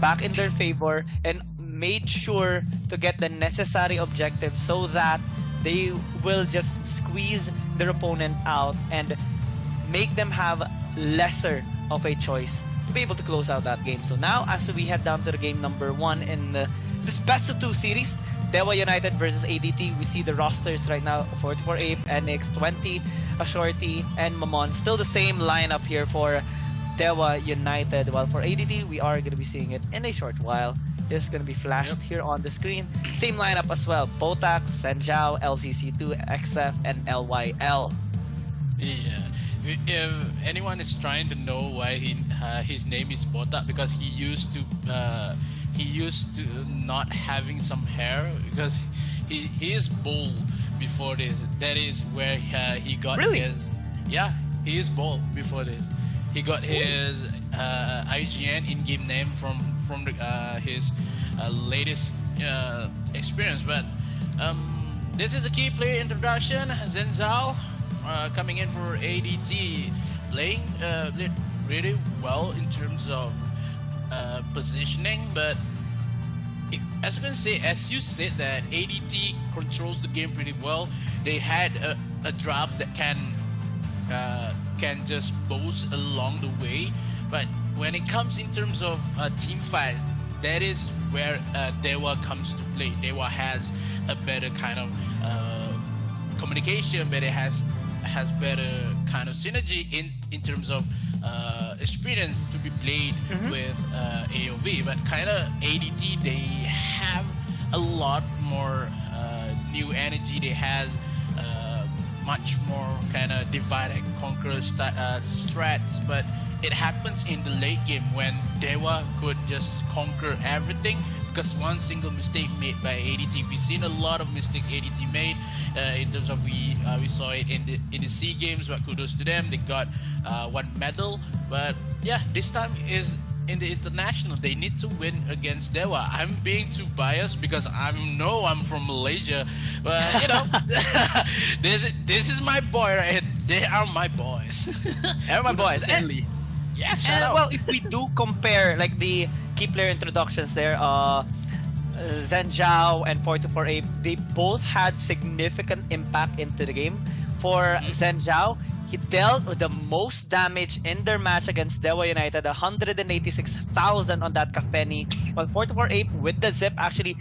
back in their favor and made sure to get the necessary objectives so that they will just squeeze their opponent out and make them have lesser of a choice to be able to close out that game. So now, as we head down to the game number 1 in this best of 2 series, Dewa United versus ADT, we see the rosters right now: 44 Ape, NX, 20, Ashorty, and Mamon. Still the same lineup here for Dewa United, while for ADT, we are going to be seeing it in a short while. This is going to be flashed here on the screen. Same lineup as well: Botak, Senjao, LCC2, XF, and LYL. Yeah. If anyone is trying to know why his name is Botak, because he used to not having some hair, because he is bald before this. That is where he got his. Yeah, he is bald before this. He got his IGN in-game name from his latest experience. But this is a key player introduction. Zhen Zhao coming in for ADT, playing really well in terms of positioning. But as you said, that ADT controls the game pretty well. They had a draft that can just boast along the way, but when it comes in terms of team fight, that is where Dewa comes to play. Dewa has a better kind of communication, but it has better kind of synergy in terms of experience to be played with AOV. But kind of ADT, they have a lot more new energy. They has much more kind of divide and conquer strats, but it happens in the late game when Dewa could just conquer everything because one single mistake made by ADT. We've seen a lot of mistakes ADT made in terms of we saw it in the SEA Games, but kudos to them. They got 1 medal, but yeah, this time is in the international. They need to win against Dewa. I'm being too biased because I'm from Malaysia, but you know, this is my boy right here. They are my boys. They're my boys. And, yeah, well, if we do compare like the key player introductions there, Zhen Zhao and 44 Ape, they both had significant impact into the game. For Zhen Zhao, he dealt with the most damage in their match against Dewa United, 186,000 on that Kafeni, while 44 Ape with the Zip actually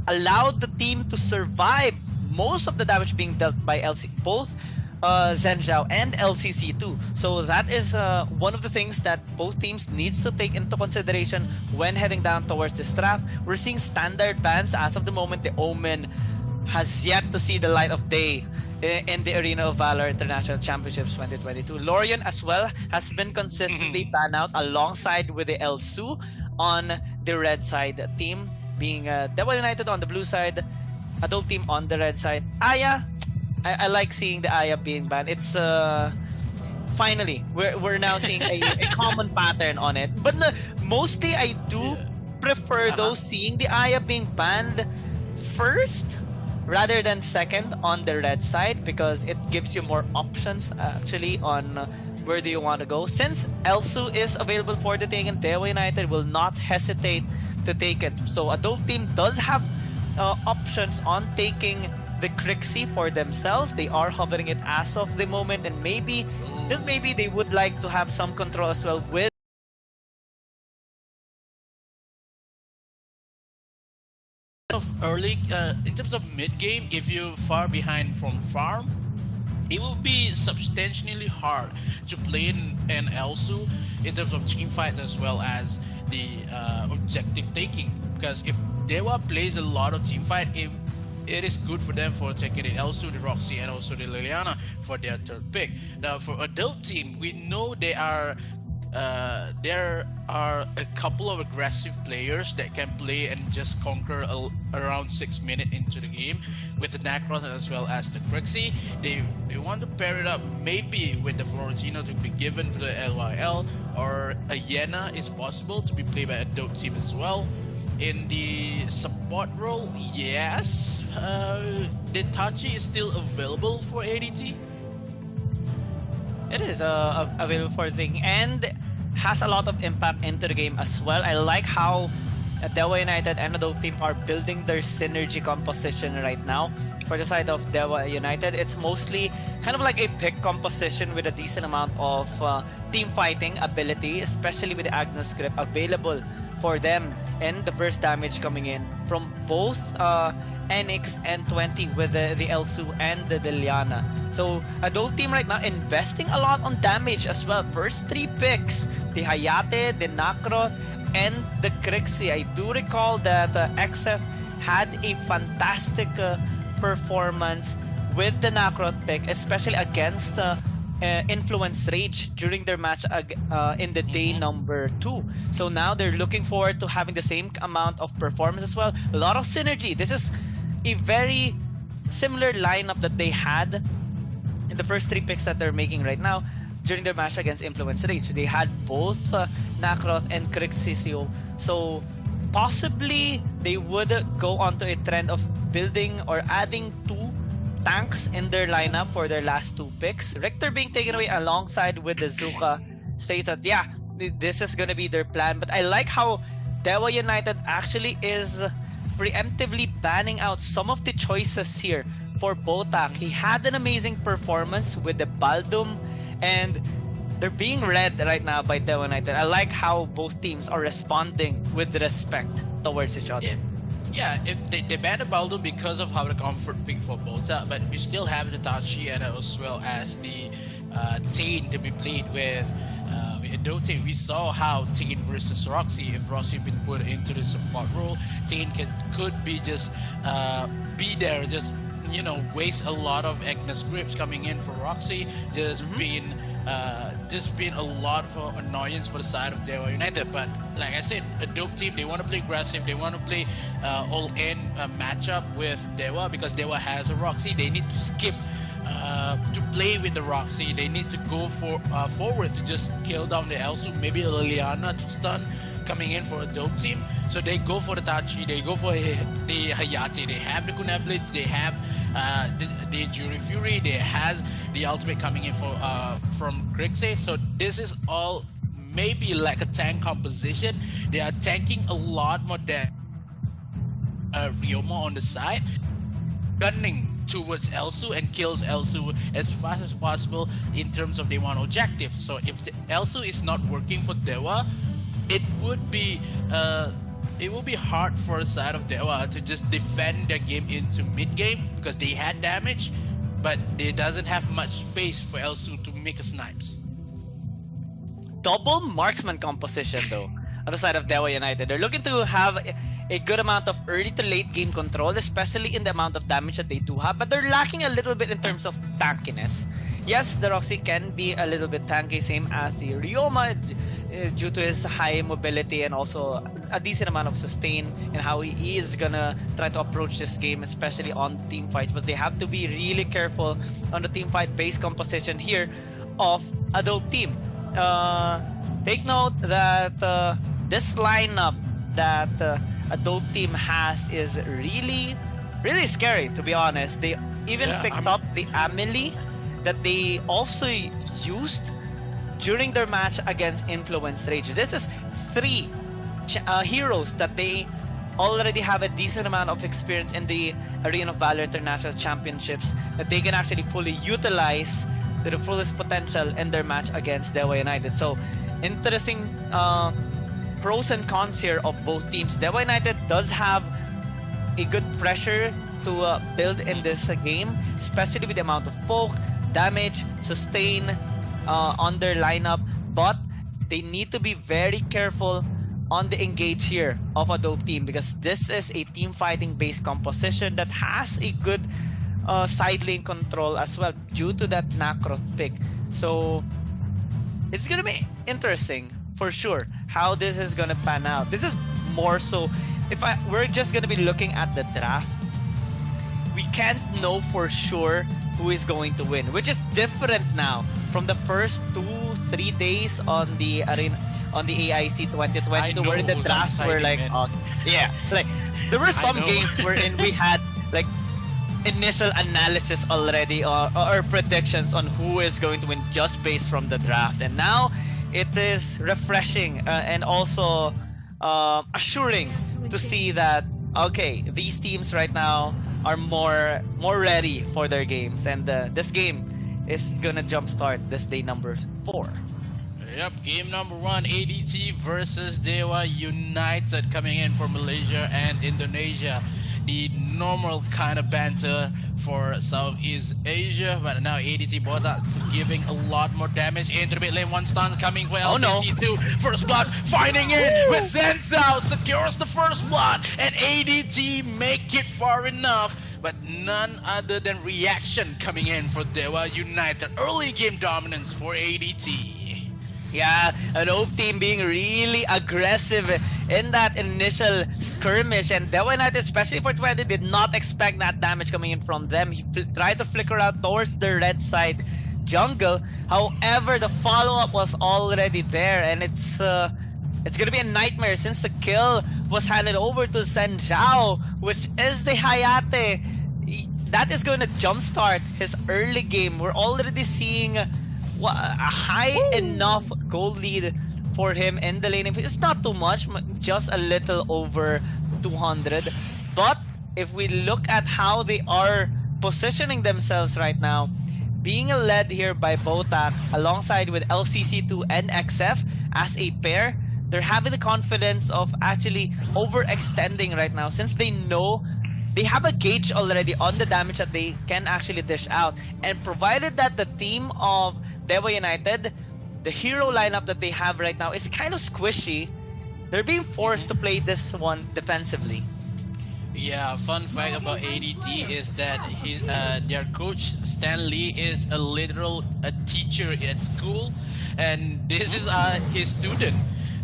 allowed the team to survive most of the damage being dealt by both Zhen Zhao and LCC2. So that is one of the things that both teams needs to take into consideration when heading down towards this draft. We're seeing standard bans as of the moment. The Omen has yet to see the light of day in the Arena of Valor International Championships 2022. Lorian as well has been consistently banned out alongside with the Elsu on the red side team, being Dewa United on the blue side, Adobe team on the red side. Aya, I like seeing the Aya being banned. It's finally we're now seeing a common pattern on it. But mostly I do prefer those seeing the Aya being banned first rather than second on the red side, because it gives you more options actually on where do you want to go. Since Elsu is available for the taking, Dewa United will not hesitate to take it. So Adobe team does have options on taking the Crixie for themselves. They are hovering it as of the moment, and maybe, just maybe, they would like to have some control as well with early in terms of mid game. If you're far behind from farm, it will be substantially hard to play in Elsu in terms of team fight as well as the objective taking, because if Dewa plays a lot of team fight, it is good for them for taking the Elsu, the Roxy, and also the Liliana for their third pick. Now for adult team, we know there are a couple of aggressive players that can play and just conquer around 6 minutes into the game with the Nacron as well as the Crixie. They want to pair it up maybe with the Florentino to be given for the LYL, or a Yena is possible to be played by adult team as well. In the support role, yes, Detachi is still available for ADT. It is available for the thing and has a lot of impact into the game as well. I like how Dewa United and Adobe Team are building their synergy composition right now. For the side of Dewa United, it's mostly kind of like a pick composition with a decent amount of team fighting ability, especially with the Agnos grip available for them, and the burst damage coming in from both NX and 20 with the Elsu and the Liliana. So Adobe Team right now investing a lot on damage as well. First 3 picks, the Hayate, the Nakroth, and the Crixie. I do recall that XF had a fantastic performance with the Nakroth pick, especially against Influence Rage during their match in the day number 2. So now they're looking forward to having the same amount of performance as well. A lot of synergy. This is a very similar lineup that they had in the first 3 picks that they're making right now during their match against Influence Rage. So they had both Nakroth and Crixisio. So possibly they would go onto a trend of building or adding 2 tanks in their lineup for their last 2 picks. Richter being taken away alongside with the Zuka states that, yeah, this is gonna be their plan. But I like how Dewa United actually is preemptively banning out some of the choices here for Botak. He had an amazing performance with the Baldum, and they're being read right now by Dewa United. I like how both teams are responding with respect towards each other. Yeah, if they banned the Baldo because of how the comfort pick for Bota, but we still have the Tachi and as well as the Tain to be played with Adote. We saw how Tain versus Roxy, if Roxy been put into the support role, Tain could be just be there, just waste a lot of Agnes grips coming in for Roxy, just being a lot of annoyance for the side of Dewa United. But like I said, Adobe Team, they want to play aggressive, they want to play all-in matchup with Dewa because Dewa has a Roxy. They need to skip to play with the Roxy. They need to go forward to just kill down the Elsu, maybe a Liliana to stun coming in for Adobe Team. So they go for the Tachi, they go for the Hayate, they have the Kunai Blitz, they have the Jury Fury, they has the ultimate coming in for from Crixie. So this is all maybe like a tank composition. They are tanking a lot more than Ryoma on the side, gunning towards Elsu and kills Elsu as fast as possible in terms of they want objective. So if the Elsu is not working for Dewa, it would be hard for the side of Dewa to just defend their game into mid game because they had damage, but they doesn't have much space for Elsu to make a snipes. Double marksman composition though on the side of Dewa United. They're looking to have a good amount of early to late game control, especially in the amount of damage that they do have, but they're lacking a little bit in terms of tankiness. Yes, the Roxy can be a little bit tanky, same as the Ryoma, due to his high mobility and also a decent amount of sustain and how he is gonna try to approach this game, especially on the team fights. But they have to be really careful on the team fight base composition here of Adobe Team. Take note that this lineup that Adobe Team has is really, really scary, to be honest. They even picked up the Amelie that they also used during their match against Influence Rage. This is 3 heroes that they already have a decent amount of experience in the Arena of Valor International Championships that they can actually fully utilize to the fullest potential in their match against Dewa United. So interesting pros and cons here of both teams. Dewa United does have a good pressure to build in this game, especially with the amount of poke, damage, sustain on their lineup, but they need to be very careful on the engage here of Adobe Team because this is a team fighting based composition that has a good side lane control as well due to that Nakroth pick. So it's gonna be interesting for sure how this is gonna pan out. This is more so if we're just gonna be looking at the draft, we can't know for sure who is going to win, which is different now from the first 2-3 days on the arena, on the AIC 2020, where the drafts were like, like there were some games wherein we had like initial analysis already or predictions on who is going to win just based from the draft, and now it is refreshing and also assuring to see that okay, these teams right now are more ready for their games, and this game is gonna jumpstart this day number 4. Yep, game number 1, ADT versus Dewa United coming in for Malaysia and Indonesia. The normal kind of banter for Southeast Asia, but now ADT both are giving a lot more damage into the mid lane. One stun coming for LCC2. First blood finding it with Zenzao secures the first blood, and ADT make it far enough. But none other than reaction coming in for Dewa United. Early game dominance for ADT. Yeah, an OP team being really aggressive in that initial skirmish, and Dewa United, especially for 20, did not expect that damage coming in from them. He tried to flicker out towards the red side jungle. However, the follow-up was already there, and it's gonna be a nightmare since the kill was handed over to Zhenjiao, which is the Hayate. That is going to jumpstart his early game. We're already seeing a high enough gold lead for him in the lane. It's not too much, just a little over 200. But if we look at how they are positioning themselves right now, being led here by Botak alongside with LCC2 and XF as a pair, they're having the confidence of actually overextending right now, since they know they have a gauge already on the damage that they can actually dish out. And provided that the team of Dewa United, the hero lineup that they have right now is kind of squishy, they're being forced to play this one defensively. Yeah, fun fact about ADT is that their coach Stan Lee is a teacher at school, and this is his student.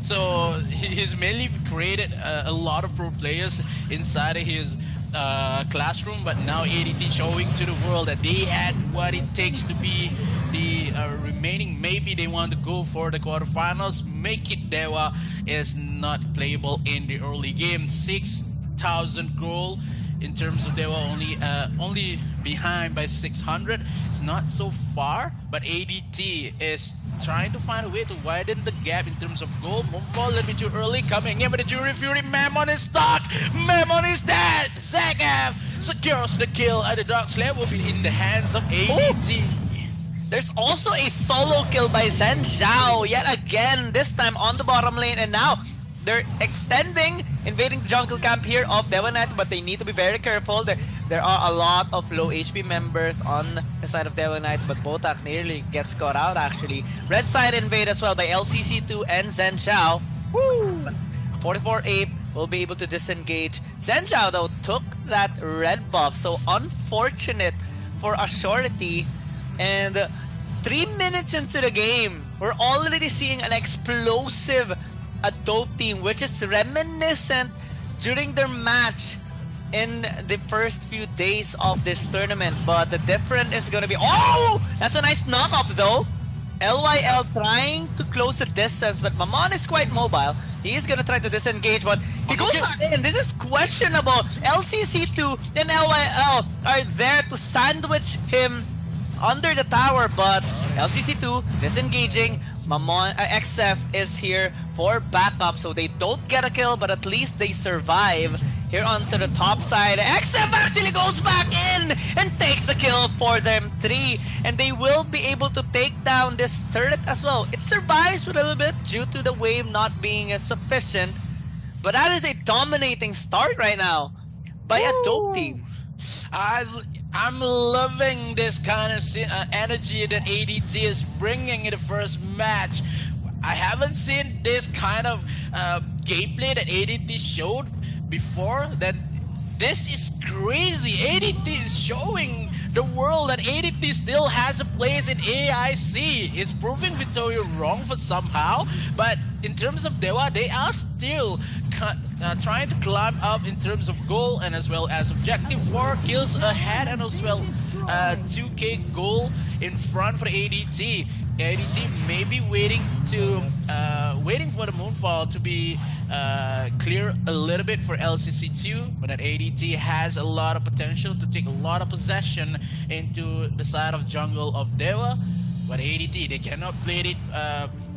So he's mainly created a lot of pro players inside of his classroom, but now ADT showing to the world that they had what it takes to be the remaining. Maybe they want to go for the quarterfinals. Make it Dewa is not playable in the early game. 6,000 goal in terms of Dewa, only behind by 600. It's not so far, but ADT is trying to find a way to widen the gap in terms of goal. Moonfall a little bit too early, coming in with the Jury Fury. Mammon is stuck. Mammon is dead. Zagaf secures the kill, and the Dark Slayer will be in the hands of ADT. There's also a solo kill by Zhenjiao yet again, this time on the bottom lane, and now they're extending, invading the jungle camp here of Dewa United, but they need to be very careful. There are a lot of low HP members on the side of Dewa United, but Botak nearly gets caught out actually. Red side invade as well by LCC2 and Zhenjiao. Woo! 44-8 will be able to disengage. Zhenjiao though took that red buff, so unfortunate for a surety. And 3 minutes into the game, we're already seeing an explosive Adobe team, which is reminiscent during their match in the first few days of this tournament. But the difference is going to be... Oh! That's a nice knock-up though. LYL trying to close the distance, but Mammon is quite mobile. He is going to try to disengage, but he goes in. This is questionable. LCC2 and LYL are there to sandwich him under the tower, but LCC2 disengaging. Mammon, XF is here for backup, so they don't get a kill, but at least they survive. Here onto the top side, XF actually goes back in and takes the kill for them 3, and they will be able to take down this turret as well. It survives a little bit due to the wave not being sufficient, but that is a dominating start right now by a dope team. I'm loving this kind of energy that ADT is bringing in the first match. I haven't seen this kind of gameplay that ADT showed before. That this is crazy. ADT is showing the world that ADT still has a place in AIC. It's proving Victoria wrong for somehow, but in terms of Dewa, they are still trying to climb up in terms of goal and as well as objective. 4 kills ahead and as well 2k goal in front for the ADT. ADT may be waiting for the Moonfall to be clear a little bit for LCC2, but that ADT has a lot of potential to take a lot of possession into the side of jungle of Dewa. But ADT, they cannot play it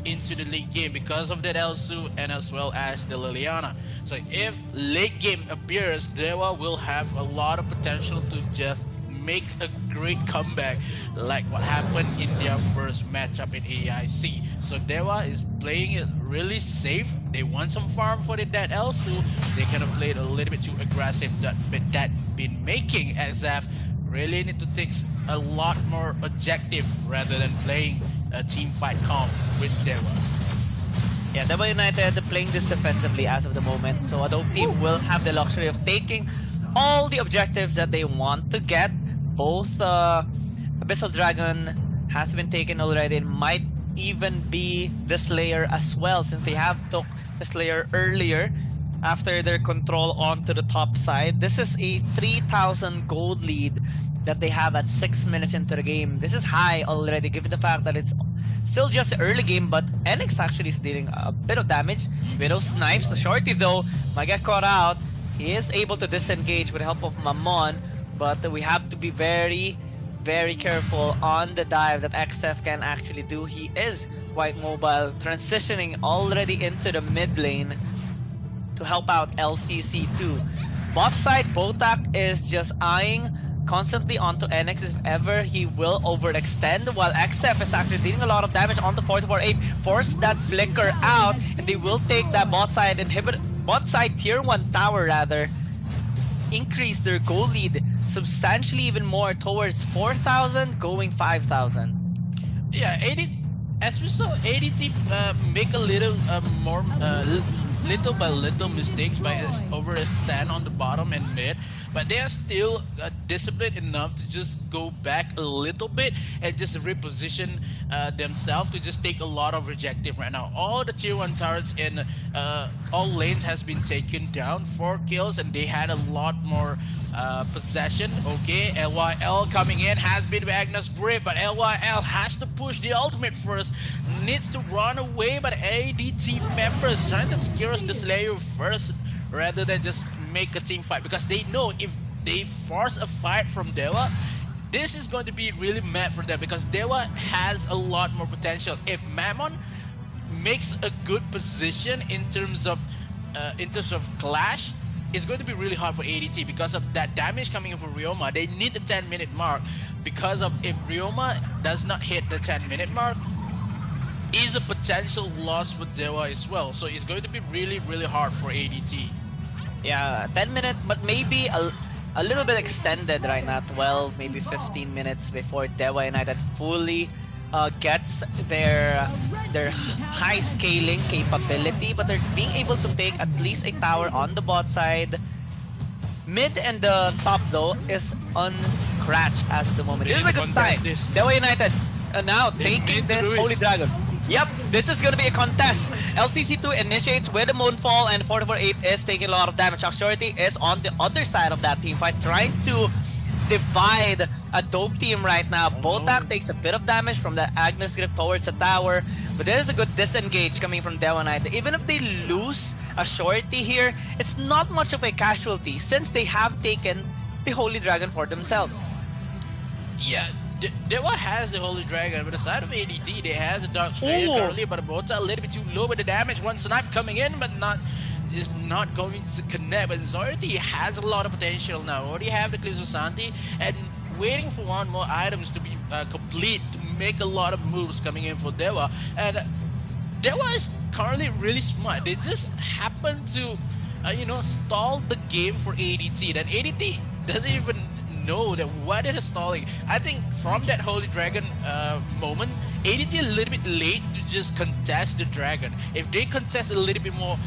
into the late game because of that Elsu and as well as the Liliana. So if late game appears, Dewa will have a lot of potential to just make a great comeback like what happened in their first matchup in AIC. So Dewa is playing it really safe. They want some farm for the dead Elsu. They kind of played a little bit too aggressive, that been making XF really need to take a lot more objective rather than playing a team fight comp with Dewa. Yeah, Dewa United playing this defensively as of the moment, so Adobe team will have the luxury of taking all the objectives that they want to get. Both Abyssal Dragon has been taken already and might even be the Slayer as well, since they have took the Slayer earlier after their control onto the top side. This is a 3,000 gold lead that they have at 6 minutes into the game. This is high already, given the fact that it's still just the early game, but NX actually is dealing a bit of damage. Widow snipes the shorty though, might get caught out. He is able to disengage with the help of Mammon, but we have to be very, very careful on the dive that XF can actually do. He is quite mobile, transitioning already into the mid lane to help out LCC2. Bot side, Botak is just eyeing constantly onto NX if ever he will overextend, while XF is actually dealing a lot of damage on the 4-4-8. Force that flicker out, and they will take that bot side tier 1 tower rather. Increase their goal lead substantially even more towards 4,000 going 5,000. Yeah, as we saw, ADT make a little more little by little mistakes by overstand on the bottom and mid, but they are still disciplined enough to just go back a little bit and just reposition themselves to just take a lot of rejective right now. All the tier 1 turrets in all lanes has been taken down, 4 kills, and they had a lot more possession. Okay, LYL coming in, has been Magnus grip, but LYL has to push the ultimate first, needs to run away, but ADT members trying to secure the Slayer first rather than just make a team fight, because they know if they force a fight from Dewa, this is going to be really mad for them, because Dewa has a lot more potential. If Mammon makes a good position in terms of clash, it's going to be really hard for ADT because of that damage coming in from Ryoma. They need the 10-minute mark, because of if Ryoma does not hit the 10-minute mark, is a potential loss for Dewa as well. So it's going to be really, really hard for ADT. Yeah, 10 minutes, but maybe a little bit extended right now, 12, maybe 15 minutes before Dewa United fully gets their high scaling capability, but they're being able to take at least a tower on the bot side. Mid and the top though is unscratched as of the moment. This is a good sign. Dewa United now taking this Holy Dragon. Yep, this is gonna be a contest. LCC2 initiates with a Moonfall, and 4-4-8 is taking a lot of damage. Auxority is on the other side of that team fight, trying to divide a dope team right now. Botak takes a bit of damage from the Agnes grip towards the tower, but there is a good disengage coming from Dewa United. Even if they lose a shorty here, it's not much of a casualty since they have taken the Holy Dragon for themselves. Yeah, Dewa has the Holy Dragon, but the side of ADT, they have the Dark Slayer currently, but both are a little bit too low with the damage. One snipe coming in, but is not going to connect. But Zorti has a lot of potential now. Already have the Eclipse of Santi, and waiting for one more items to be complete to make a lot of moves coming in for Dewa. And Dewa is currently really smart. They just happen to, stall the game for ADT. That ADT doesn't even know that what it is stalling. I think from that Holy Dragon moment, ADT a little bit late to just contest the Dragon. If they contest a little bit more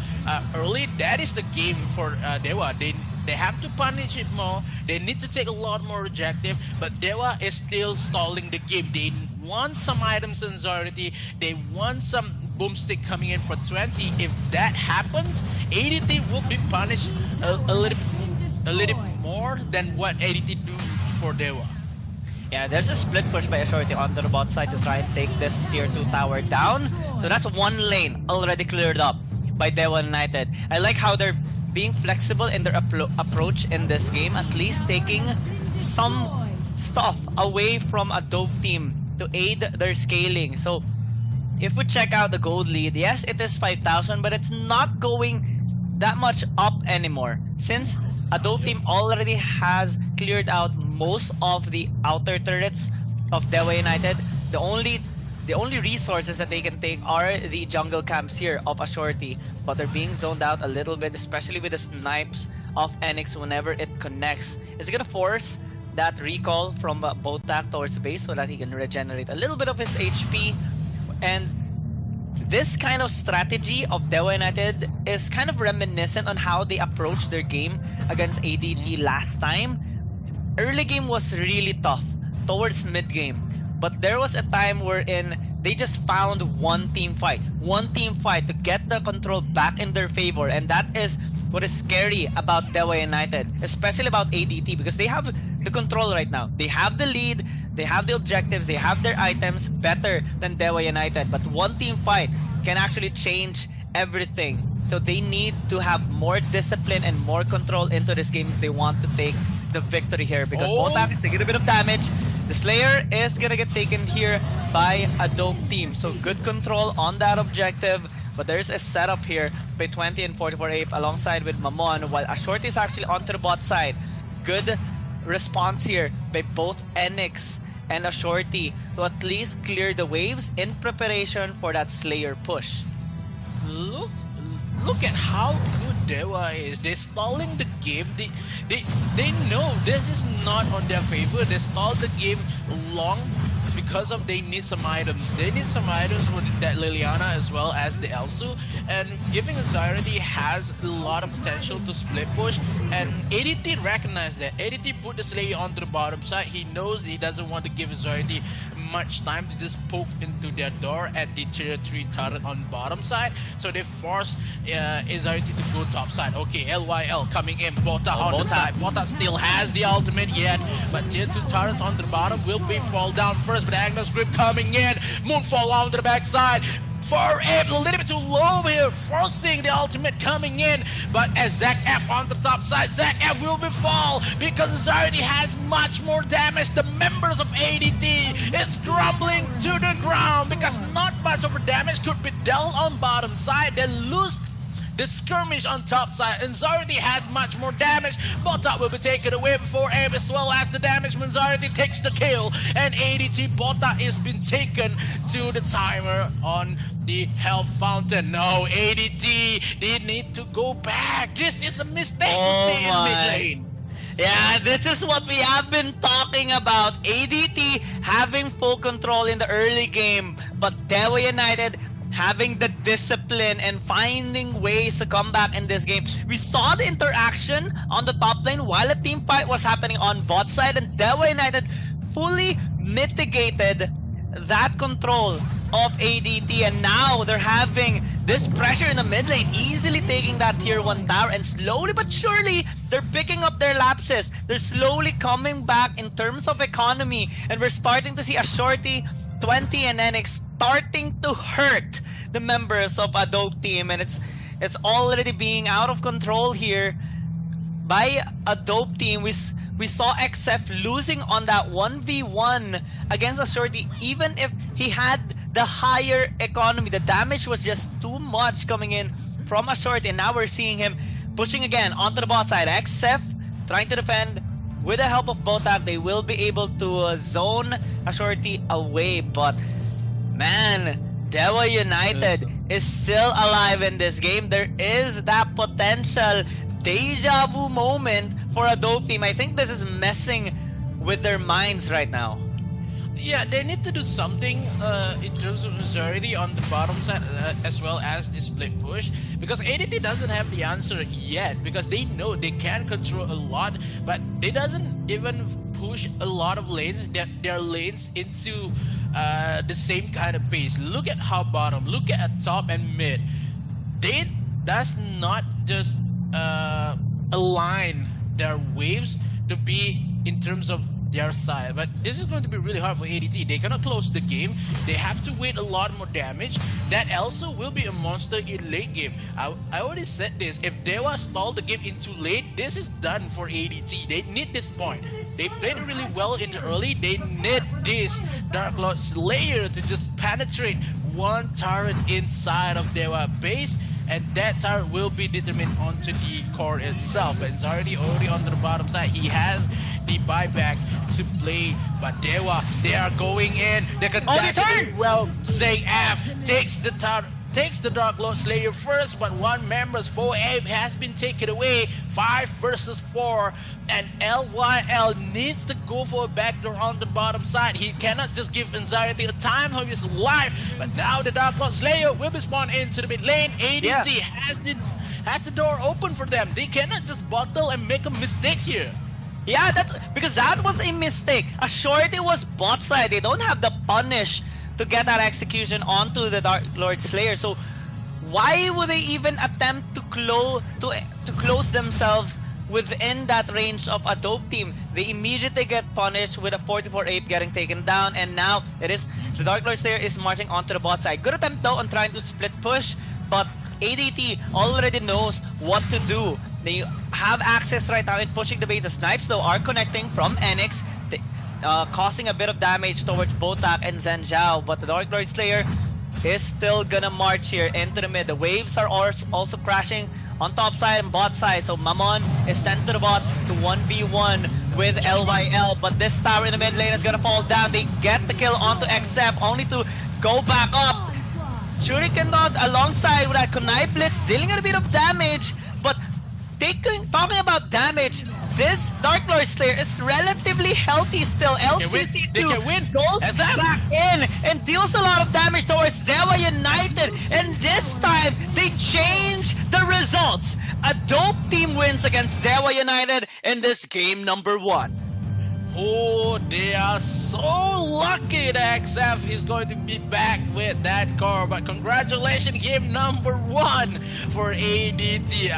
early, that is the game for Dewa. They have to punish it more. They need to take a lot more objective, but Dewa is still stalling the game. They want some items in Zority. They want some boomstick coming in for 20. If that happens, ADT will be punished a little bit more than what ADT do for Dewa. Yeah, there's a split push by Authority onto the bot side to try and take this tier 2 tower down. So that's one lane already cleared up by Dewa United. I like how they're being flexible in their approach in this game, at least taking some stuff away from a dope team to aid their scaling. So if we check out the gold lead, yes, it is 5,000, but it's not going that much up anymore. Since Adobe team already has cleared out most of the outer turrets of Dewa United, the only resources that they can take are the jungle camps here of Ashorty, but they're being zoned out a little bit, especially with the snipes of Enix whenever it connects. It's gonna force that recall from Botak towards base so that he can regenerate a little bit of his HP. And this kind of strategy of Dewa United is kind of reminiscent on how they approached their game against ADT last time. Early game was really tough towards mid game, but there was a time wherein they just found one team fight to get the control back in their favor, and that is what is scary about Dewa United, especially about ADT, because they have the control right now. They have the lead, they have the objectives, they have their items better than Dewa United, but one team fight can actually change everything. So they need to have more discipline and more control into this game if they want to take the victory here, because Botak is taking a bit of damage. The Slayer is gonna get taken here by a dope team, so good control on that objective. But there's a setup here by 20 and 44 Ape alongside with Mamon, while Ashorty is actually onto the bot side. Good response here by both Enix and Ashorty to at least clear the waves in preparation for that Slayer push. Look at how good Dewa is. They're stalling the game. They know this is not on their favor. They stalled the game long because of they need some items. They need some items for that Liliana as well as the Elsu, and giving Azarity has a lot of potential to split push, and ADT recognized that. ADT put the Slayer onto the bottom side. He knows he doesn't want to give Azarity much time to just poke into their door at the tier 3 turret on bottom side, so they forced Azarity to go top side. Okay, LYL coming in, Bota on the side. Bota still has the ultimate yet, but tier 2 turrets on the bottom will be fall down first, but Agnes Grip coming in, Moonfall on the back side. For Abe, a little bit too low here, forcing the ultimate coming in. But as Zac F on the top side, Zac F will be fall because Zardy has much more damage. The members of ADT is crumbling to the ground because not much of a damage could be dealt on bottom side. They lose the skirmish on top side, and Zardy has much more damage. Botak will be taken away before Abe, as well as the damage when Zardy takes the kill. And ADT Botak has been taken to the timer on the health fountain. No, ADT, they need to go back. This is a mistake to stay in mid lane. Yeah, this is what we have been talking about. ADT having full control in the early game, but Dewa United having the discipline and finding ways to come back in this game. We saw the interaction on the top lane while a team fight was happening on bot side, and Dewa United fully mitigated that control of ADT, and now they're having this pressure in the mid lane, easily taking that tier 1 tower, and slowly but surely they're picking up their lapses. They're slowly coming back in terms of economy, and we're starting to see Ashorty, 20 and Enix starting to hurt the members of Adobe team, and it's already being out of control here by Adobe team. We saw XF losing on that 1v1 against Ashorty. Even if he had the higher economy, the damage was just too much coming in from Ashorty, and now we're seeing him pushing again onto the bot side. XF trying to defend. With the help of Botak, they will be able to zone Ashorty away, but man, Dewa United is still alive in this game. There is that potential deja vu moment for Adobe team. I think this is messing with their minds right now. Yeah, they need to do something in terms of majority on the bottom side as well as the split push, because ADT doesn't have the answer yet, because they know they can control a lot, but they doesn't even push a lot of lanes, their lanes into the same kind of pace. Look at how bottom, look at top and mid. They does not just align their waves to be in terms of their side, but this is going to be really hard for ADT. They cannot close the game. They have to wait a lot more damage. That also will be a monster in late game. I already said this. If Dewa stall the game into late, this is done for ADT. They need this point. They played really well in the early. They need this Dark Lord Slayer to just penetrate one turret inside of their base, and that turret will be determined onto the core itself. But it's already on the bottom side. He has the buyback to play, but Dewa, they are going in. They can dash it well. Zay F takes the Dark Lord Slayer first, but one member's 4A has been taken away. 5 versus 4, and LYL needs to go for a backdoor on the bottom side. He cannot just give Anxiety a time of his life, but now the Dark Lord Slayer will be spawned into the mid lane. ADT has the door open for them. They cannot just bottle and make mistakes here. Yeah, because that was a mistake. A shorty was bot side. They don't have the punish to get that execution onto the Dark Lord Slayer. So why would they even attempt to close themselves within that range of a dope team? They immediately get punished with a 44 ape getting taken down, and now it is the Dark Lord Slayer is marching onto the bot side. Good attempt though on trying to split push, but ADT already knows what to do. They have access right now in pushing the base. The snipes though are connecting from Enix, causing a bit of damage towards Botak and Zen Zhao, but the Dark Lord Slayer is still gonna march here into the mid. The waves are also crashing on top side and bot side, so Mamon is sent to the bot to 1v1 with LYL, but this tower in the mid lane is gonna fall down. They get the kill onto XF, only to go back up. Shuriken Dodge alongside with that Kunai Blitz, dealing a bit of damage, but talking about damage, this Dark Lord Slayer is relatively healthy still. LCC2 goes back in and deals a lot of damage towards Dewa United, and this time they change the results. A dope team wins against Dewa United in this game number 1. Oh, they are so lucky that XF is going to be back with that core. But congratulations, game number 1 for ADT.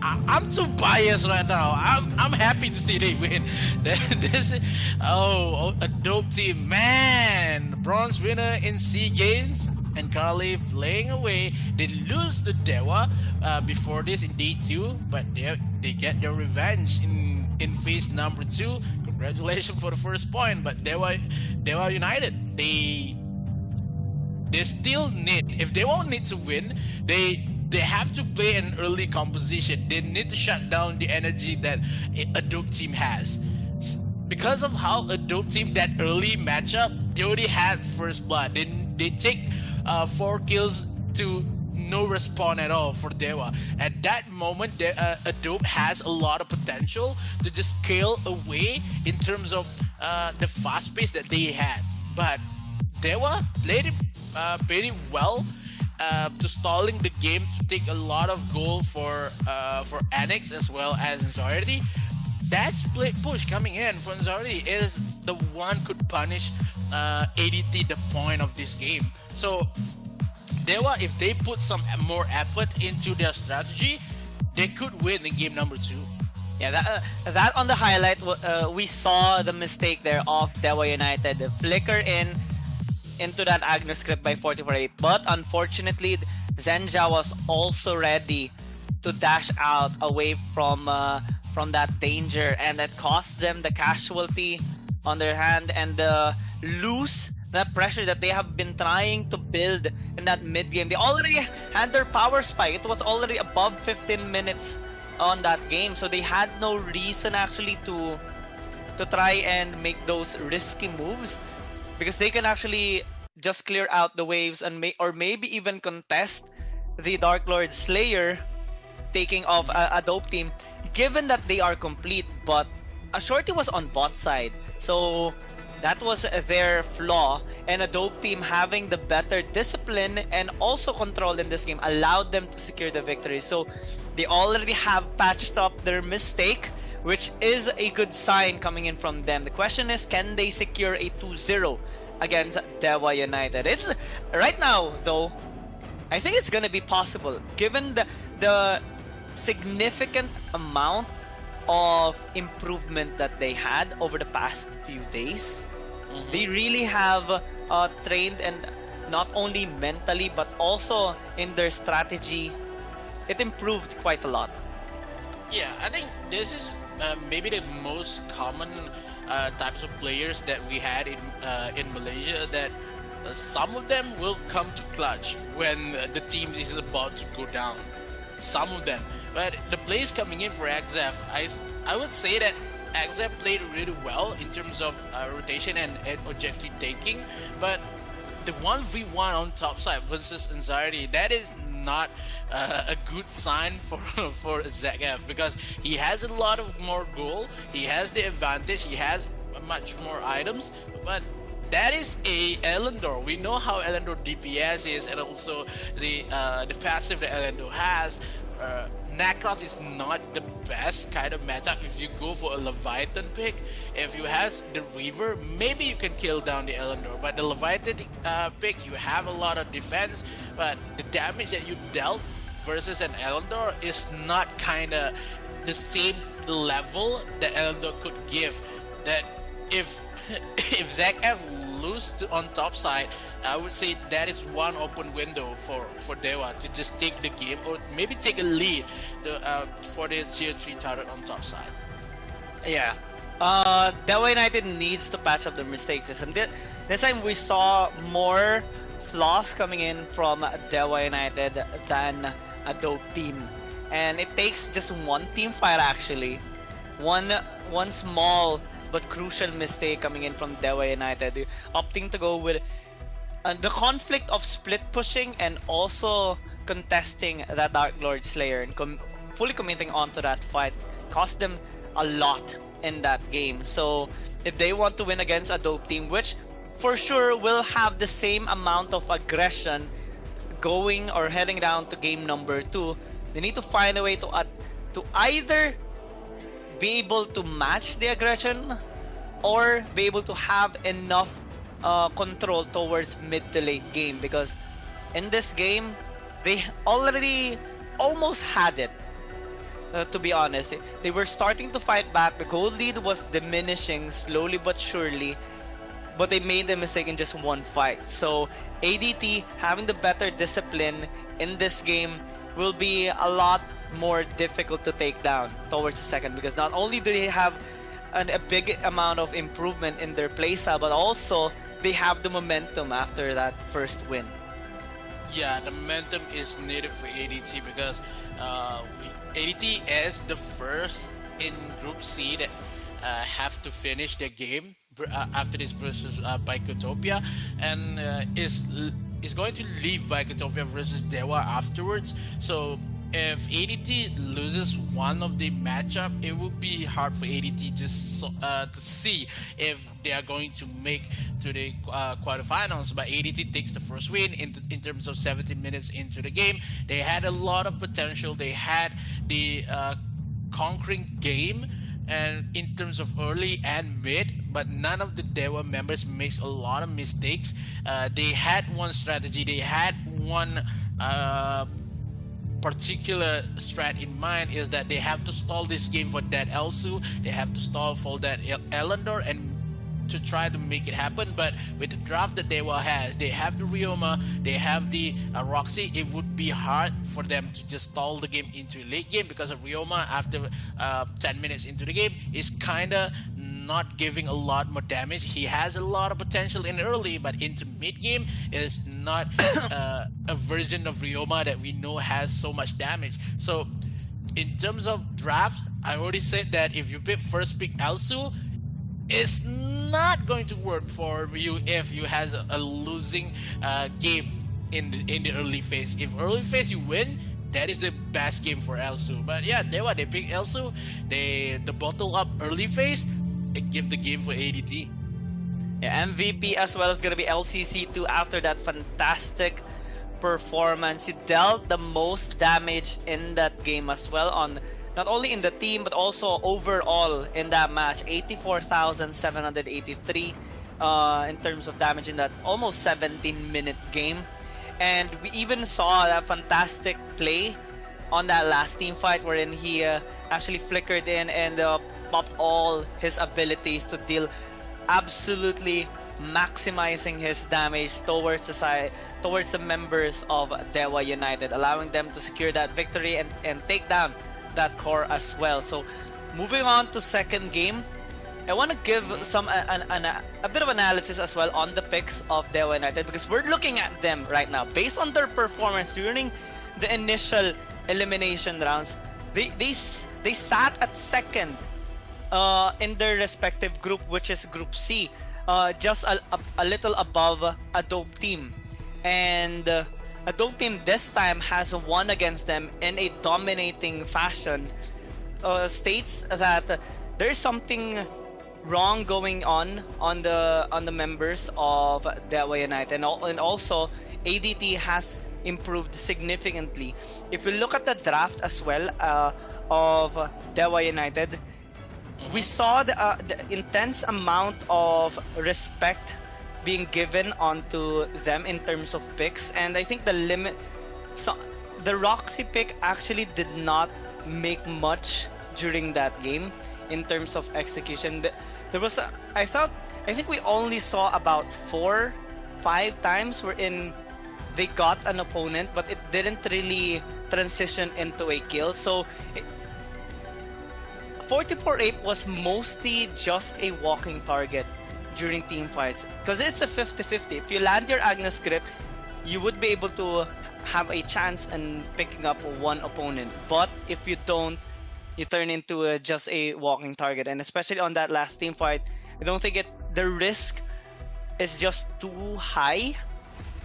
I'm too biased right now. I'm happy to see they win. This a dope team, man. Bronze winner in SEA Games, and currently playing away. They lose to Dewa before this in day 2, but they get their revenge in phase number 2. Congratulations for the first point, but Dewa United, they still need, if they won't need to win, they have to play an early composition. They need to shut down the energy that a dope team has. Because of how a dope team, that early matchup, they already had first blood. They take 4 kills to no respawn at all for Dewa. At that moment, a dope has a lot of potential to just scale away in terms of the fast pace that they had. But Dewa played it pretty well. To stalling the game to take a lot of gold for Annex as well as Anxiety. That split push coming in for Anxiety is the one could punish ADT the point of this game. So Dewa, if they put some more effort into their strategy, they could win in game number 2. Yeah, that on the highlight, we saw the mistake there of Dewa United. The flicker into that Agnes script by 44-8, but unfortunately Zenja was also ready to dash out away from that danger, and that cost them the casualty on their hand and lose that pressure that they have been trying to build in that mid game. They already had their power spike. It was already above 15 minutes on that game, so they had no reason actually to try and make those risky moves, because they can actually just clear out the waves and maybe even contest the Dark Lord Slayer taking off a dope team, given that they are complete. But a shorty was on bot side, so that was their flaw, and a dope team having the better discipline and also control in this game allowed them to secure the victory. So they already have patched up their mistake, which is a good sign coming in from them. The question is, can they secure a 2-0 against Dewa United? It's right now though, I think it's gonna be possible given the significant amount of improvement that they had over the past few days. They really have trained, and not only mentally but also in their strategy, it improved quite a lot. Yeah, I think this is maybe the most common types of players that we had in Malaysia, that some of them will come to clutch when the team is about to go down. Some of them, but the plays coming in for XF, I would say that XF played really well in terms of rotation and objective taking, but the 1v1 on top side versus Anxiety, that is not a good sign for ZF, because he has a lot of more goal, he has the advantage, he has much more items, but that is a Elendor. We know how Elendor DPS is, and also the passive that Elendor has. Nacroft is not the best kind of matchup if you go for a Leviathan pick. If you have the Reaver, maybe you can kill down the Elendor, but the Leviathan pick, you have a lot of defense, but the damage that you dealt versus an Elendor is not kinda the same level that Elendor could give. That if if ZF lose on top side, I would say that is one open window for Dewa to just take the game, or maybe take a lead for the tier 3 turret on top side. Yeah. Dewa United needs to patch up their mistakes. And this time we saw more flaws coming in from Dewa United than a dope team. And it takes just one team fight actually. One small but crucial mistake coming in from Dewa United, opting to go with the conflict of split pushing and also contesting that Dark Lord Slayer and fully committing onto that fight cost them a lot in that game. So if they want to win against a dope team, which for sure will have the same amount of aggression going or heading down to game number 2, they need to find a way to either be able to match the aggression or be able to have enough control towards mid to late game, because in this game they already almost had it. To be honest, they were starting to fight back. The goal lead was diminishing slowly but surely, but they made the mistake in just one fight. So ADT having the better discipline in this game will be a lot more difficult to take down towards the second, because not only do they have a big amount of improvement in their playstyle, but also they have the momentum after that first win. Yeah, the momentum is needed for ADT, because ADT is the first in Group C that have to finish their game after this versus Bikotopia, and is going to leave Bikotopia versus Dewa afterwards. So if ADT loses one of the matchup, it will be hard for ADT just to see if they are going to make to the quarterfinals. But ADT takes the first win in terms of 17 minutes into the game. They had a lot of potential. They had the conquering game, and in terms of early and mid, but none of the Dewa members makes a lot of mistakes. They had one strategy. They had one particular strat in mind, is that they have to stall this game for that Elsu, they have to stall for that Elendor, and to try to make it happen. But with the draft that Dewa has, they have the Ryoma, they have the Roxy, it would be hard for them to just stall the game into a late game, because of Ryoma after 10 minutes into the game is kinda not giving a lot more damage. He has a lot of potential in early, but into mid game is not a version of Ryoma that we know has so much damage. So in terms of draft, I already said that if you pick first pick Elsu, it's not going to work for you if you has a losing game in the early phase. If early phase you win, that is the best game for Elsu. But yeah, they pick Elsu, the bottle up early phase, it give the game for ADT. Yeah, MVP as well is gonna be LCC2 after that fantastic performance. He dealt the most damage in that game as well, on not only in the team but also overall in that match. 84,783 in terms of damage in that almost 17-minute game. And we even saw that fantastic play on that last team fight, wherein he actually flickered in and popped all his abilities to deal absolutely maximizing his damage towards the side, towards the members of Dewa United, allowing them to secure that victory and take down that core as well. So moving on to second game, I want to give some a bit of analysis as well on the picks of Dewa United, because we're looking at them right now based on their performance during the initial elimination rounds. They sat at second in their respective group, which is Group C, just a little above Adobe Team. And Adobe Team this time has won against them in a dominating fashion. States that there's something wrong going on the members of Dewa United, and also ADT has improved significantly. If you look at the draft as well of Dewa United, we saw the intense amount of respect being given onto them in terms of picks, and I think the Roxy pick actually did not make much during that game in terms of execution. There was I think we only saw about 4-5 times wherein they got an opponent, but it didn't really transition into a kill. So 44-8 was mostly just a walking target during team fights, because it's a 50-50. If you land your Agnes grip, you would be able to have a chance in picking up one opponent, but if you don't, you turn into just a walking target. And especially on that last team fight, I don't think the risk is just too high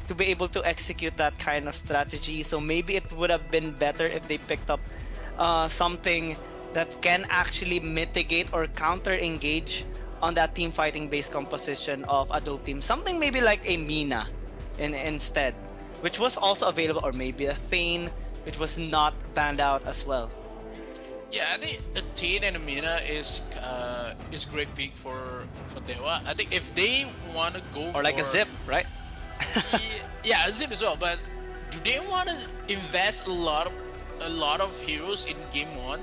to be able to execute that kind of strategy. So maybe it would have been better if they picked up something that can actually mitigate or counter engage on that team fighting based composition of Adobe Team. Something maybe like a Mina instead, which was also available, or maybe a Thane, which was not banned out as well. Yeah, I think a Thane and a Mina is great pick for Dewa. I think if they want to go or like a Zip, right? Yeah, a Zip as well. But do they want to invest a lot of heroes in game 1?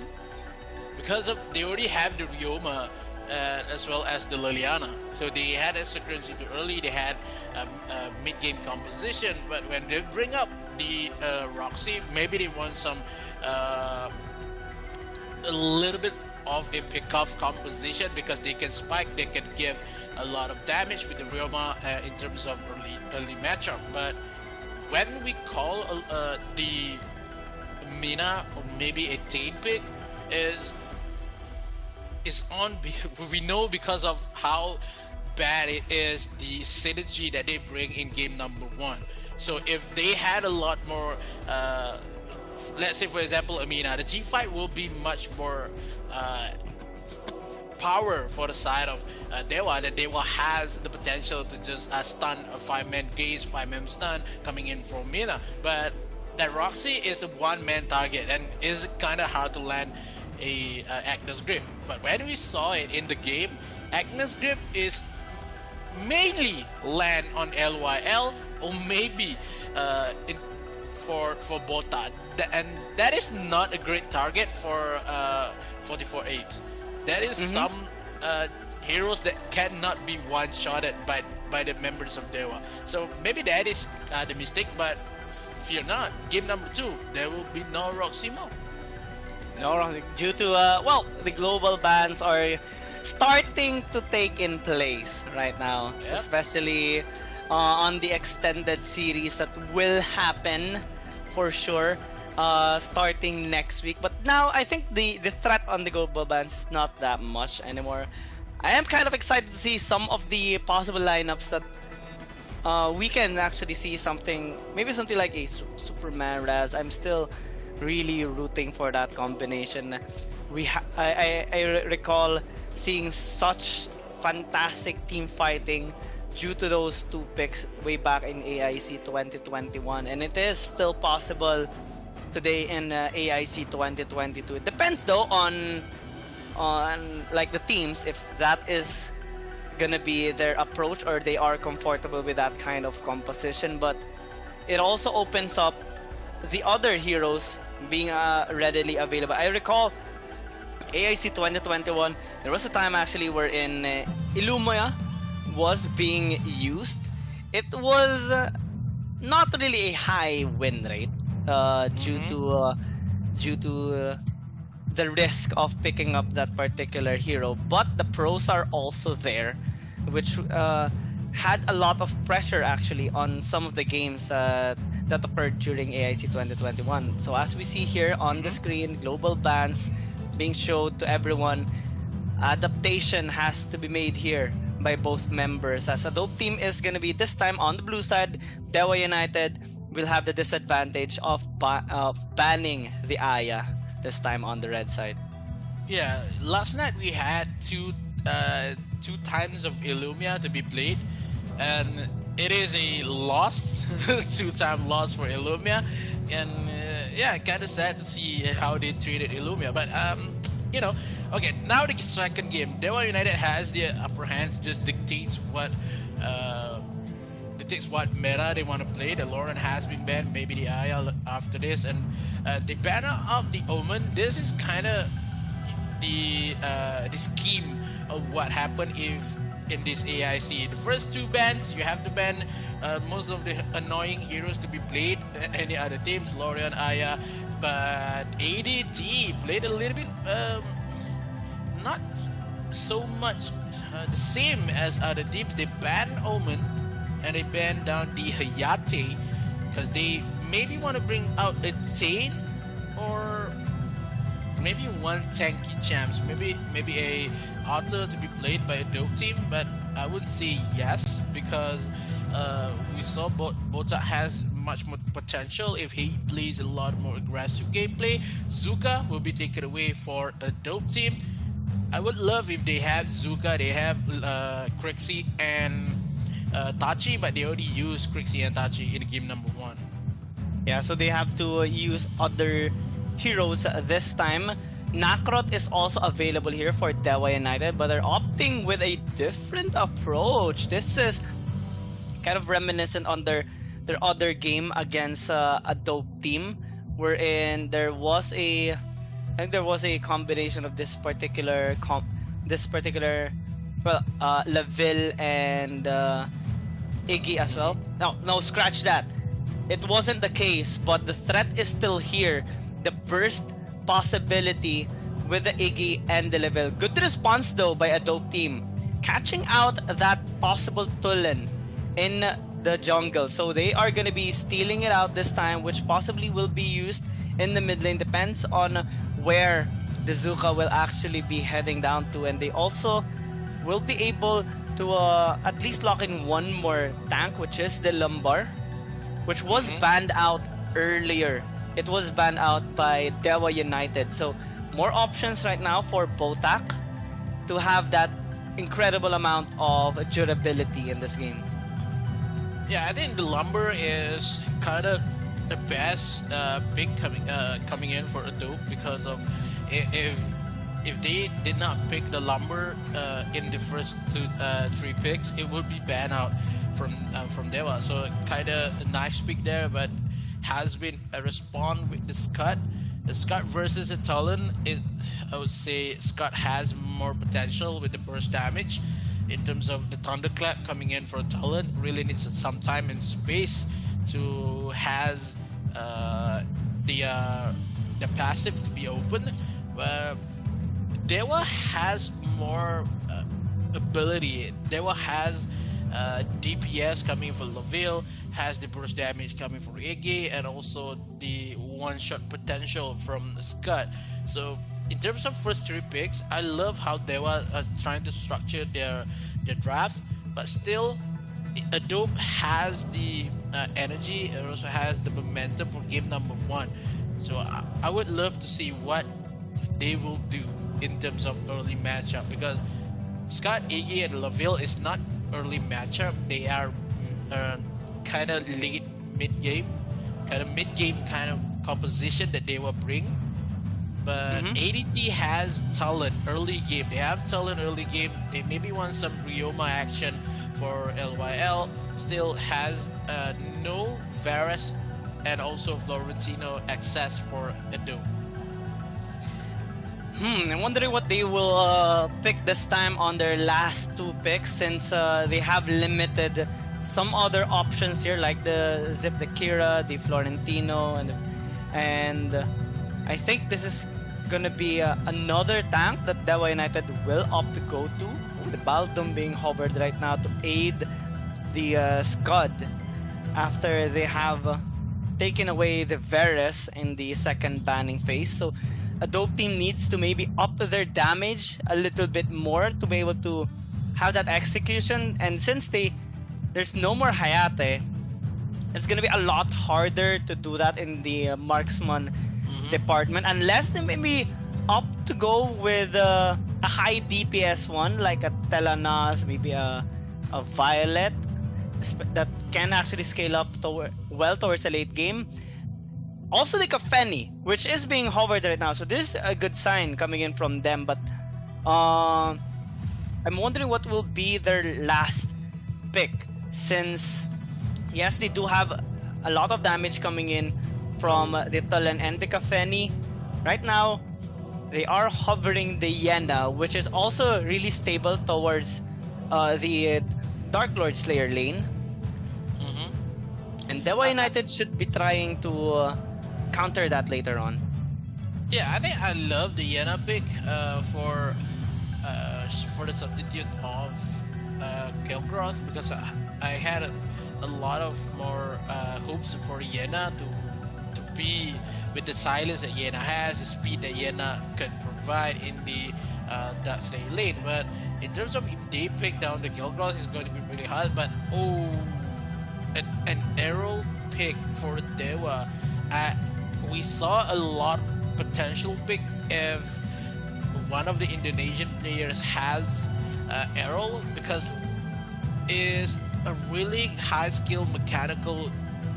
Because they already have the Ryoma as well as the Liliana, so they had a security too early. They had a mid-game composition, but when they bring up the Roxy, maybe they want some a little bit of a pick-off composition, because they can spike, they can give a lot of damage with the Ryoma in terms of early matchup. But when we call the Mina or maybe a Thane pick is on, we know because of how bad it is, the synergy that they bring in game number 1. So if they had a lot more let's say for example Amina, the team fight will be much more power for the side of Dewa, that Dewa has the potential to just stun a 5-man gaze, 5-man stun coming in from Mina. But that Roxy is a 1-man target and is kind of hard to land a Agnes grip. But when we saw it in the game, Agnes grip is mainly land on LYL or maybe for Bota, and that is not a great target for 44-8. That is some heroes that cannot be one-shotted by the members of Dewa. So maybe that is the mistake, but fear not. Game number 2, there will be no Roximo. No, due to the global bans are starting to take in place right now, especially on the extended series that will happen for sure starting next week. But now I think the threat on the global bans is not that much anymore. I am kind of excited to see some of the possible lineups that we can actually see maybe something like a Superman Raz. I'm still really rooting for that combination. I recall seeing such fantastic team fighting due to those 2 picks way back in AIC 2021, and it is still possible today in AIC 2022. It depends though on like the teams, if that is gonna be their approach or they are comfortable with that kind of composition. But it also opens up the other heroes being readily available. I recall AIC 2021, there was a time actually wherein Illumia was being used. It was not really a high win rate due to the risk of picking up that particular hero. But the pros are also there, which had a lot of pressure actually on some of the games that occurred during AIC 2021. So as we see here on the screen, global bans being showed to everyone. Adaptation has to be made here by both members, as a dope team is going to be this time on the blue side. Dewa United will have the disadvantage of banning the Aya this time on the red side. Yeah, last night we had two times of Illumia to be played, and it is a loss, 2-time loss for Illumia, and yeah, kind of sad to see how they treated Illumia, but you know, okay, now the second game, Dewa United has the upper hand, just dictates what meta they want to play. The Lauren has been banned, maybe the Aya after this, and the banner of the Omen. This is kind of the scheme of what happened if in this AIC. The first two bans, you have to ban most of the annoying heroes to be played. Any other teams, Lorian, Aya, but ADT played a little bit not so much the same as other teams. They banned Omen and they banned down the Hayate because they maybe want to bring out a Tain or maybe one tanky champs, maybe a auto to be played by a dope team, but I would say yes because we saw Bota has much more potential if he plays a lot more aggressive gameplay. Zuka will be taken away for a dope team. I would love if they have Zuka, they have Crixie and Tachi, but they already used Crixie and Tachi in game number 1. Yeah, so they have to use other heroes this time. Nakrot is also available here for Dewa United, but they're opting with a different approach. This is kind of reminiscent on their other game against a dope team, wherein there was a combination of this particular Laville and Iggy as well. No, scratch that. It wasn't the case, but the threat is still here. The burst possibility with the Iggy and the Laville. Good response though by a dope team, catching out that possible Tulen in the jungle. So they are going to be stealing it out this time, which possibly will be used in the mid lane. Depends on where the Zuka will actually be heading down to, and they also will be able to at least lock in one more tank, which is the Lumbar, which was banned out earlier. It was banned out by Dewa United. So more options right now for Botak to have that incredible amount of durability in this game. Yeah, I think the Lumber is kind of the best pick coming in for a dope because of if they did not pick the Lumber in the first 3 picks, it would be banned out from Dewa. So kind of a nice pick there, but has been a respawn with the Scud. The Scud versus the Talon, I would say Scud has more potential with the burst damage. In terms of the Thunderclap coming in for Talon, really needs some time and space to has the passive to be open. Dewa has more ability. Dewa has DPS coming for Laville, has the burst damage coming for Iggy, and also the one-shot potential from Scud. So in terms of first 3 picks, I love how Dewa are trying to structure their drafts, but still Adobe has the energy and also has the momentum for game number 1. So I would love to see what they will do in terms of early matchup, because Scott, Iggy, and Laville is not early matchup. They are kind of late mid-game, kind of composition that they will bring. But ADT has talent early game. They have talent early game. They maybe want some Ryoma action for LYL. Still has no Varus and also Florentino access for Edo. I'm wondering what they will pick this time on their last 2 picks, since they have limited some other options here, like the Zip, the Kira, the Florentino, and I think this is gonna be another tank that Dewa United will opt to go to. The Baldum being hovered right now to aid the Scud after they have taken away the Varus in the second banning phase. So a dope team needs to maybe up their damage a little bit more to be able to have that execution. And since there's no more Hayate, it's gonna be a lot harder to do that in the marksman department unless they maybe opt to go with a high DPS one like a Telenas, maybe a Violet that can actually scale up towards the late game. Also like a Fenny, which is being hovered right now, so this is a good sign coming in from them. But I'm wondering what will be their last pick, since yes, they do have a lot of damage coming in from the Talon and the Fenny. Right now, they are hovering the Yena, which is also really stable towards the Dark Lord Slayer lane. And Dewa United should be trying to counter that later on. Yeah, I think I love the Yena pick for the substitute of Kilgrowth, because I had a lot of more hopes for Yena to be with the silence that Yena has, the speed that Yena can provide in the Dark Slayer lane. But in terms of if they pick down the Kilgrowth, it's going to be really hard. But an arrow pick for Dewa. We saw a lot of potential pick if one of the Indonesian players has arrow, because is a really high skill mechanical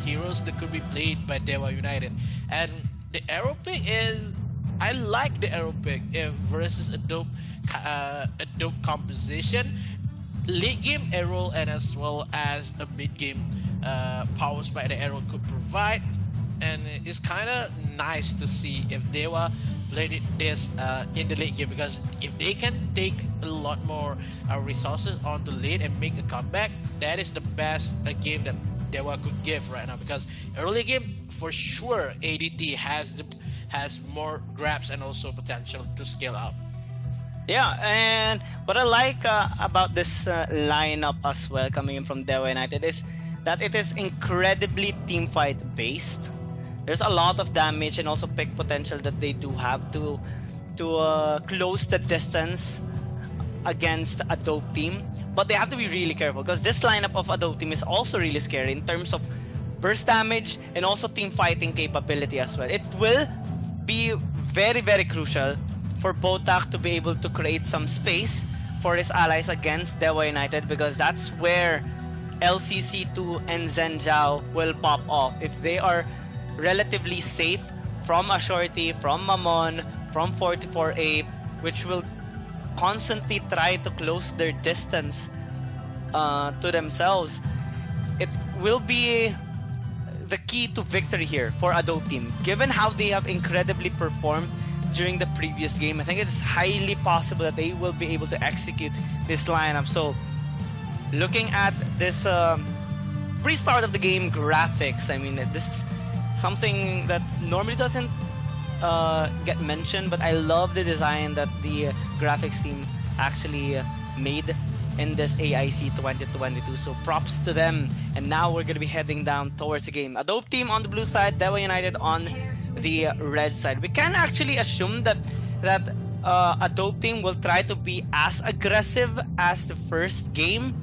heroes that could be played by Dewa United. And the arrow pick is, I like the arrow pick versus a dope composition, late game arrow, and as well as a mid game powers by the arrow could provide. And it's kind of nice to see if Dewa played this in the late game, because if they can take a lot more resources on the late and make a comeback, that is the best game that Dewa could give right now. Because early game, for sure, ADT has more grabs and also potential to scale up. Yeah, and what I like about this lineup as well coming in from Dewa United is that it is incredibly teamfight based. There's a lot of damage and also pick potential that they do have to close the distance against a dope team. But they have to be really careful, because this lineup of a dope team is also really scary in terms of burst damage and also team fighting capability as well. It will be very, very crucial for Botak to be able to create some space for his allies against Dewa United, because that's where LCC2 and Zhenjiao will pop off. If they are relatively safe from a shorty, from Mamon, from 44A, which will constantly try to close their distance to themselves, it will be the key to victory here for a dope team. Given how they have incredibly performed during the previous game, I think it's highly possible that they will be able to execute this lineup. So looking at this pre-start of the game graphics, I mean, this is something that normally doesn't get mentioned, but I love the design that the graphics team actually made in this AIC 2022. So props to them. And now we're going to be heading down towards the game. A dope team on the blue side, Dewa United on the red side. We can actually assume that a dope team will try to be as aggressive as the first game,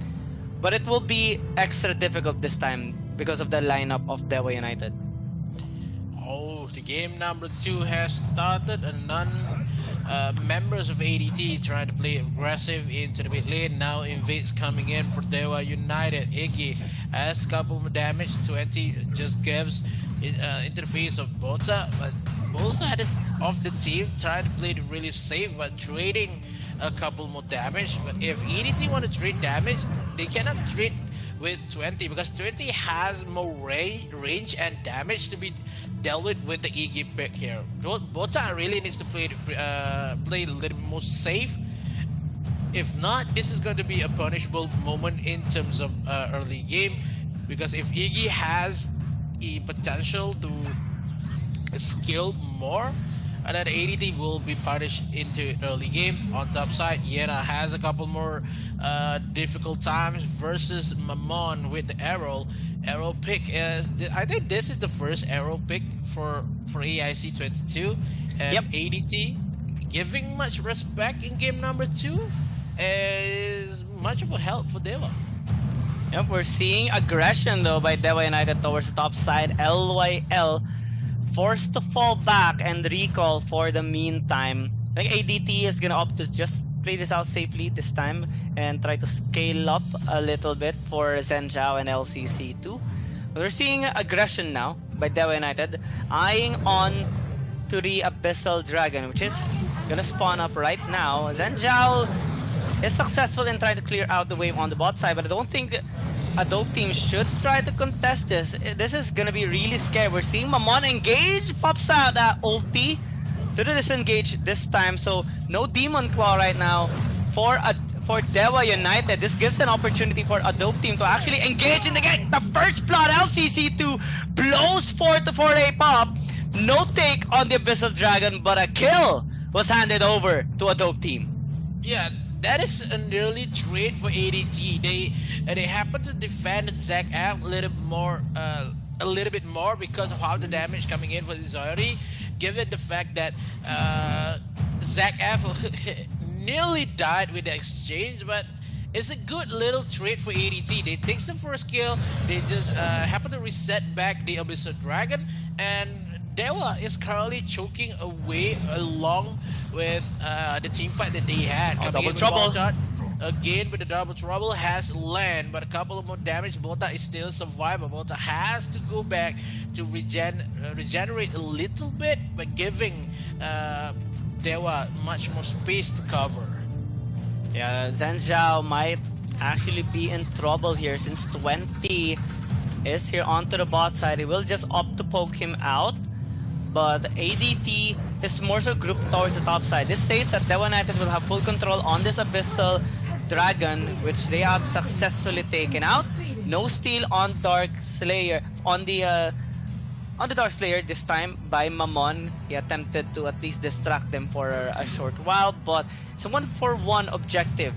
but it will be extra difficult this time because of the lineup of Dewa United. Oh, the game number 2 has started, and members of ADT trying to play aggressive into the mid lane. Now invades coming in for Dewa United. Iggy has a couple of damage. 20 just gives into the face of Bota, but Bota had it off the team, trying to play it really safe, but trading a couple more damage. But if ADT want to trade damage, they cannot trade with 20, because 20 has more range and damage to be dealt with the Iggy pick here. Bota really needs to play a little more safe. If not, this is going to be a punishable moment in terms of early game, because if Iggy has a potential to skill more and then ADT will be punished into early game. On top side, Yena has a couple more difficult times versus Mammon with the arrow pick. Is I think this is the first arrow pick for AIC 22, and yep. ADT giving much respect in game number 2 is much of a help for Deva. Yep, we're seeing aggression though by Deva United towards the top side. LYL forced to fall back and recall for the meantime. I think ADT is gonna opt to just play this out safely this time and try to scale up a little bit for Zhenjiao and LCC2. But we're seeing aggression now by Deva United, eyeing on to the Abyssal Dragon, which is gonna spawn up right now. Zhenjiao is successful in trying to clear out the wave on the bot side, but I don't think a dope team should try to contest this. This is gonna be really scary. We're seeing Mammon engage, pops out ulti to the disengage this time, so no Demon Claw right now for Deva United. This gives an opportunity for a dope team to actually engage in the game. The first blood, LCC2 blows 4-4 pop. No take on the Abyssal Dragon, but a kill was handed over to a dope team. Yeah, that is an early trade for ADT. They happen to defend Zac F a little bit more because of how the damage coming in for Zori. Given the fact that Zac F nearly died with the exchange, but it's a good little trade for ADT. They take the first kill, they just happen to reset back the Abyssal Dragon, and Dewa is currently choking away along with the team fight that they had. Double trouble. Again with the double trouble has land, but a couple of more damage. Bota is still survivable. Bota has to go back to regenerate a little bit, but giving Dewa much more space to cover. Yeah, Zhenjiao might actually be in trouble here since 20 is here onto the bot side. He will just opt to poke him out, but ADT is more so grouped towards the top side. This states that Deva United will have full control on this Abyssal Dragon, which they have successfully taken out. No steal on Dark Slayer, on the Dark Slayer this time by Mammon. He attempted to at least distract them for a short while, but it's a 1-for-1 objective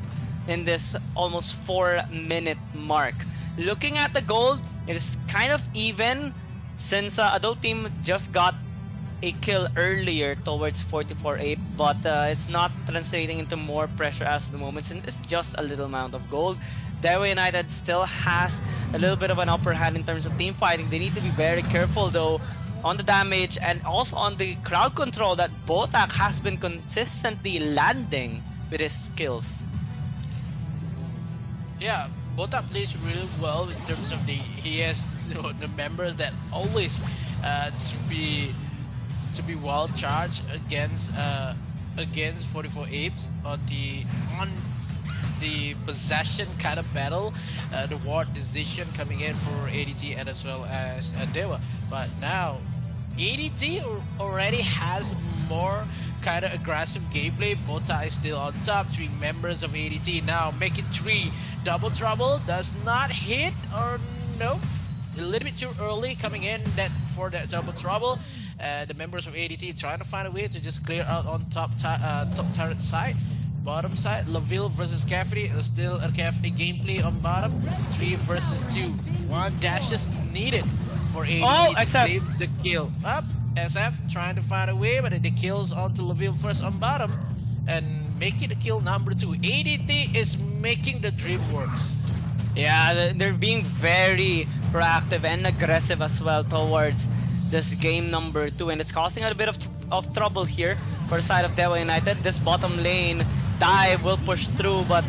in this almost 4-minute mark. Looking at the gold, it is kind of even since Adult Team just got a kill earlier towards 44-8, but it's not translating into more pressure as of the moment since it's just a little amount of gold. Deva United still has a little bit of an upper hand in terms of team fighting. They need to be very careful though on the damage and also on the crowd control that Botak has been consistently landing with his skills. Yeah, Botak plays really well in terms of he has the members that always to be well charged against 44 apes on the possession kind of battle, the ward decision coming in for ADT and as well as Dewa. But now ADT already has more kind of aggressive gameplay. Bota is still on top. 3 members of ADT now making 3. Double trouble does not hit, or no, a little bit too early coming in for that double trouble. The members of ADT trying to find a way to just clear out on top turret side. Bottom side, Laville versus Cafferty. Still a Cafferty gameplay on bottom. 3 versus 2. 1 dash is needed for ADT to save the kill. Up, SF trying to find a way, but the kills onto Laville first on bottom and making the kill number 2. ADT is making the dream works. Yeah, they're being very proactive and aggressive as well towards this game number 2, and it's causing a bit of trouble here for the side of Deva United. This bottom lane dive will push through, but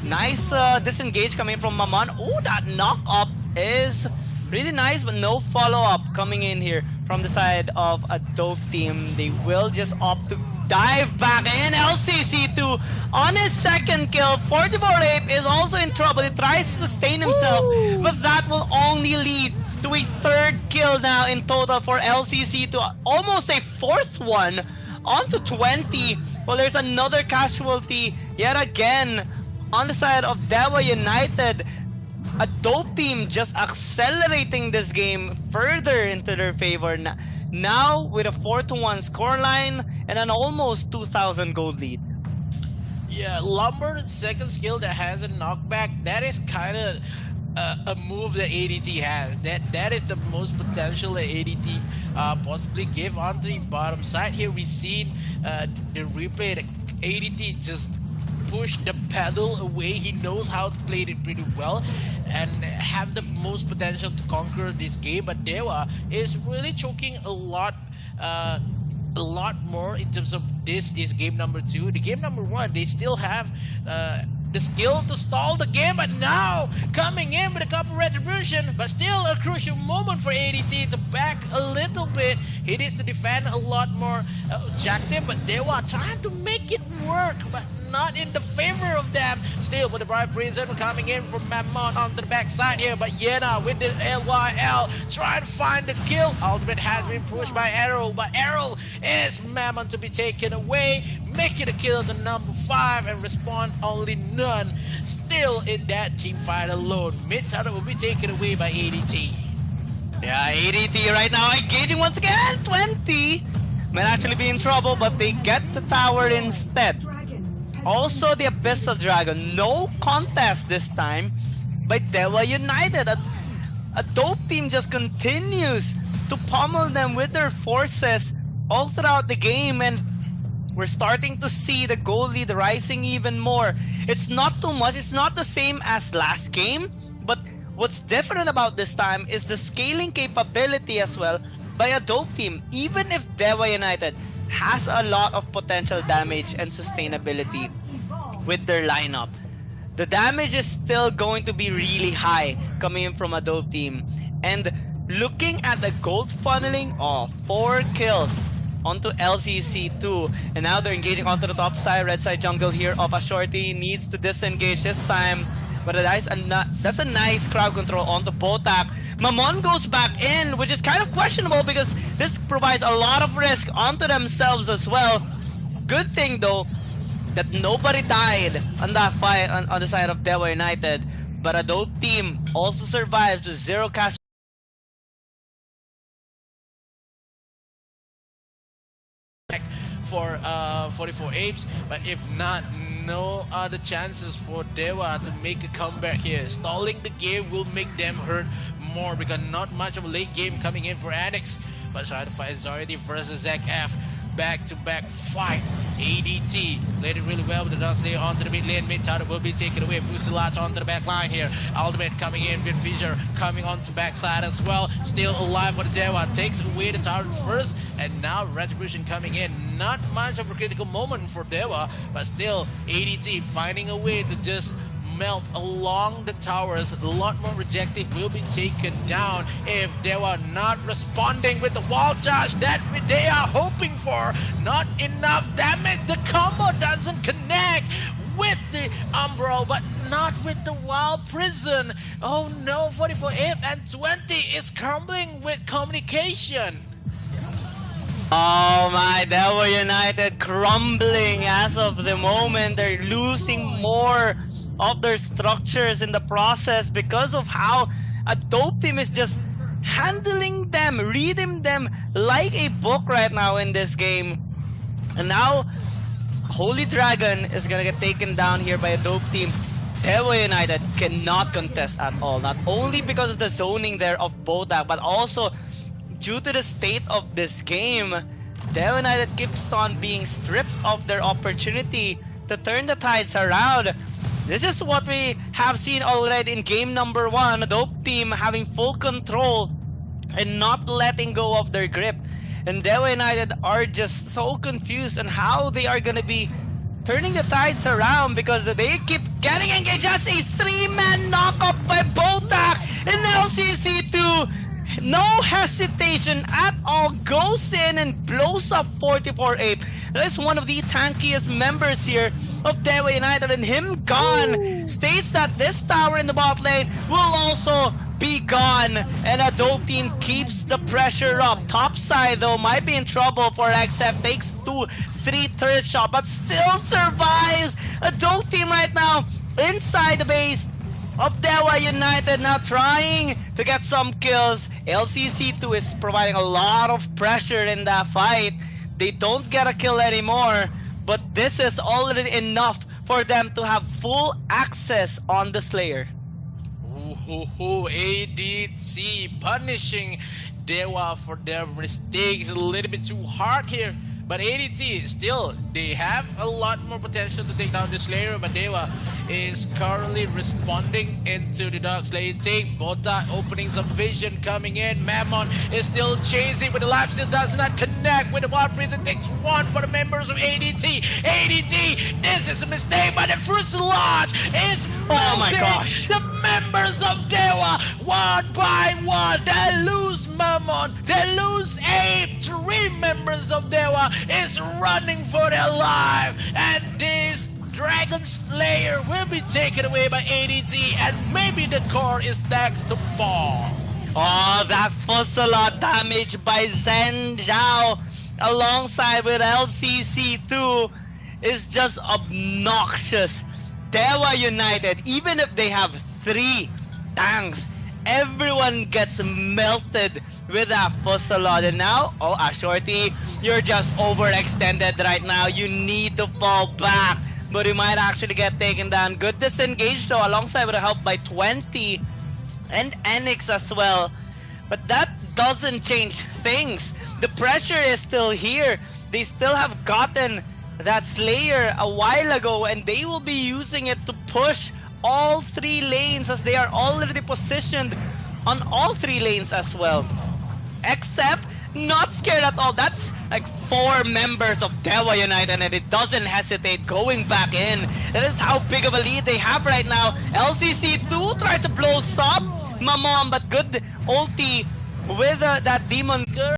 nice disengage coming from Mammon. Oh, that knock up is really nice, but no follow-up coming in here from the side of a dope team. They will just opt to dive back in. LCC2 on his second kill. 44-8 is also in trouble. He tries to sustain himself, but that will only lead to a 3rd kill now in total for LCC2. Almost a 4th one onto 20. Well, there's another casualty yet again on the side of Deva United. A dope team just accelerating this game further into their favor. Now with a 4-1 scoreline, and an almost 2,000 gold lead. Yeah, Lumber's second skill that has a knockback, that is kind of a move that ADT has. That is the most potential that ADT possibly give onto the bottom side. Here we seen the replay that ADT just push the pedal away. He knows how to play it pretty well and have the most potential to conquer this game, but Dewa is really choking a lot more in terms of this is game number 2. The game number 1, they still have the skill to stall the game, but now coming in with a couple retribution, but still a crucial moment for ADT to back a little bit. He needs to defend a lot more objective, but Dewa trying to make it work, but not in the favor of them. Still with the Bright Prison coming in from Mammon on the backside here, but Yena with the LYL trying to find the kill. Ultimate has been pushed by Arrow, but Arrow is Mammon to be taken away, making a kill to number 5 and respond only none. Still in that team fight alone. Mid tower will be taken away by ADT. Yeah, ADT right now engaging once again. 20 might actually be in trouble, but they get the tower instead. Also the Abyssal Dragon, no contest this time by Dewa United. A dope team just continues to pummel them with their forces all throughout the game, and we're starting to see the goal lead rising even more. It's not too much, it's not the same as last game, but what's different about this time is the scaling capability as well by a dope team. Even if Dewa United has a lot of potential damage and sustainability with their lineup, the damage is still going to be really high coming in from a dope team. And looking at the gold funneling, 4 kills onto LCC2, and now they're engaging onto the top side. Red side jungle here of a shorty needs to disengage this time, but that's a nice crowd control onto Botak. Mammon goes back in, which is kind of questionable because this provides a lot of risk onto themselves as well. Good thing though that nobody died on that fight on the side of Dewa United, but a dope team also survives with 0 cash. For 44 apes, but if not, no other chances for Dewa to make a comeback here. Stalling the game will make them hurt more because not much of a late game coming in for Annex, but try to fight Zardy versus Zach F. Back-to-back fight. ADT played it really well with the Ducks there onto the mid lane. Mid tower will be taken away. Fusilage onto the back line here. Ultimate coming in with Fisher coming onto backside as well. Still alive for the Dewa. Takes away the tower first, and now Retribution coming in. Not much of a critical moment for Dewa, but still ADT finding a way to just melt along the towers. A lot more rejected will be taken down if they were not responding with the wall charge that they are hoping for. Not enough damage. The combo doesn't connect with the Umbral, but not with the Wild Prison. Oh no, 44 ape and 20 is crumbling with communication. Oh my, Dewa United crumbling as of the moment. They're losing more of their structures in the process because of how a dope team is just handling them, reading them like a book right now in this game. And now Holy Dragon is gonna get taken down here by a dope team. Dewa United cannot contest at all, not only because of the zoning there of Botak, but also due to the state of this game. Dewa United keeps on being stripped of their opportunity to turn the tides around. This is what we have seen already in game number 1. A dope team having full control and not letting go of their grip. And Dewa United are just so confused on how they are going to be turning the tides around because they keep getting engaged. Just a 3-man knockup by Botak in LCC2. No hesitation at all, goes in and blows up 44 Ape. That is one of the tankiest members here of Dewa United, and him gone states that this tower in the bot lane will also be gone, and a dope team keeps the pressure up. Top side though might be in trouble for XF, takes 2-3 third shot, but still survives. A dope team right now inside the base of Dewa United, now trying to get some kills. LCC2 is providing a lot of pressure in that fight. They don't get a kill anymore, but this is already enough for them to have full access on the Slayer. ADC punishing Dewa for their mistakes a little bit too hard here. But ADT, still, they have a lot more potential to take down the Slayer, but Dewa is currently responding into the Dark Slayer take. Bota opening some vision coming in. Mammon is still chasing, but the life still does not connect with the Wild Freeze. It takes one for the members of ADT. ADT, this is a mistake, but the Fruits Lodge is melting the members of Dewa one by one. They lose Mammon, they lose Ape. 3 members of Dewa is running for their life, and this Dragon Slayer will be taken away by ADT, and maybe the core is next to fall. Oh, that Fusela damage by Zhen Zhao alongside with LCC2 is just obnoxious. Dewa United, even if they have 3 tanks, everyone gets melted with that Fusela. And now, oh, Ashorty, you're just overextended right now. You need to fall back, but you might actually get taken down. Good disengage though, alongside with a help by 20 and Enix as well. But that doesn't change things. The pressure is still here. They still have gotten that Slayer a while ago, and they will be using it to push all 3 lanes, as they are already positioned on all 3 lanes as well. Except not scared at all. That's like 4 members of Dewa United, and it doesn't hesitate going back in. That is how big of a lead they have right now. LCC2 tries to blow up Mammon, but good ulti with that demon.